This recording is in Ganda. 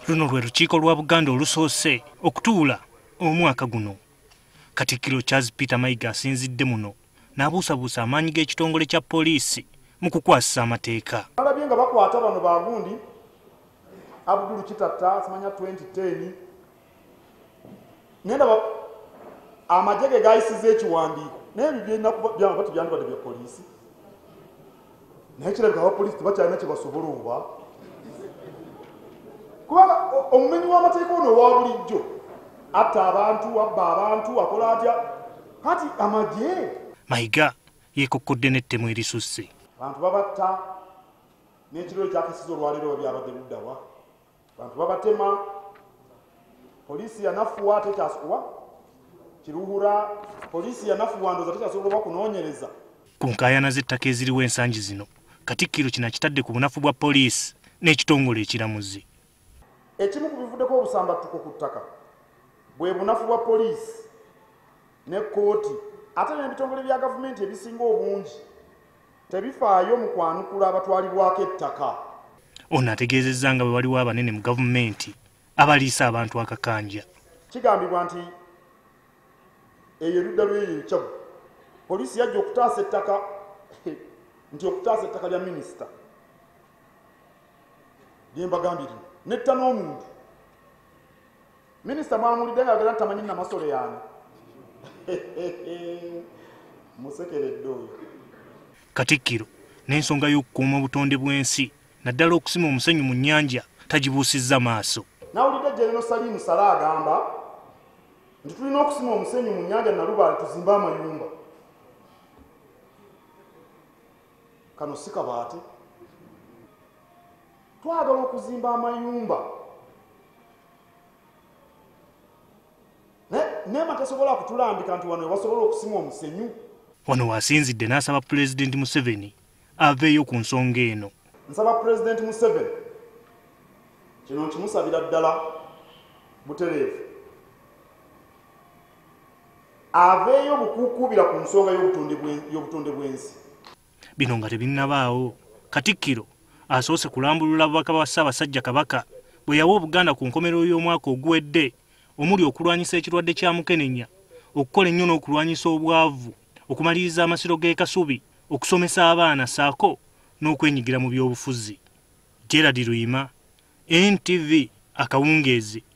Luno lwe lukiiko lwa Buganda olusoose okutuula omwaka guno. Katikiro Charles Peter Mayiga asinzidde muno n'abusabuusa amaanyi g'ekitongole kya poliisi mu kukwasisa amateeka. Alabye nga bakwata bano bagundi Abdul Kitatta simanya 2010 ngenda amagye ge gayisiza ekiwandiiko naye bigenda byanga byandibadde bya poliisi naye kirabika abapoliisi tebakyalina kye basobola oba kubanga omumenyi w'amateeka ono owa bulijjo atta abantu abba abantu akola atya kati amagye. Mayiga yeekokkodde n'ettemu erisusse. Abantu babatta n'ekiro ekyakasiza olwaleero byabadde luddawa abantu babatema poliisi yanafuwa tekyasukuwa kiruhura poliisi yanafuwa ndoza tekyasobola okunoonyereza. Ku nkaayana z'ettaka eziriwo ensangi zino Katikkiro kino kitadde ku bunafu bwa poliisi n'ekitongole ekiramuzi. Ekimu ku bivuddeko obusambattuko ku ttaka bwe bunafu bwa poliisi ne kkooti ate n'ebitongole bya gavumenti ebisinga obungi tebifaayo mu kwanukula abatwalibwako ettaka. Ono ategezezza nga bwe waliwo abanene mu gavumenti abaliisa abantu akakanja. Kigambibwa nti eyo erudda lw'eyo ekyabu poliisi yajja okutaasa ettaka nti okutaasa ettaka lya minisita lye mbagambye lino netta n'omuntu minisita mwamulidde ng'agenda nti tamanyi namasole yaani musekeredde oyo. Katikkiro n'ensonga y'okukuuma obutonde bw'ensi naddala okusima omusenyu mu nnyanja tagibuusizza maaso. Nawulidde General Salimu Sala agamba nti tulina okusima omusenyu mu nnyanja Nalubaale tuzimbe amayumba. Kano si kabaate. Twagala okuzimba amayumba. Neema tasobola kutulambika nti wano basobola okusima omusenyu. Wano wasinzidde n'asaba Pulezidenti Museveni aveeyo ku nsonga eno. Nsaba Pulezidenti Museveni kino nkimusabira ddala butereevu aveeyo bukuukubira ku nsonga y'obutonde bw'ensi. Bino nga tebinnabaawo Katikkiro asoose kulambulula ababaka ba Ssaabasajja Kabaka bwe yawa Obuganda ku nkomerero y'omwaka oguwedde omuli okulwanyisa ekirwadde kya mukenenya, okukola ennyo n'okulwanyisa obwavu, okumaliriza amasiro g'e Kasubi, okusomesa abaana saako n'okwenyigira mu byobufuzi. Gerard Luyima, NTV Akawungeezi.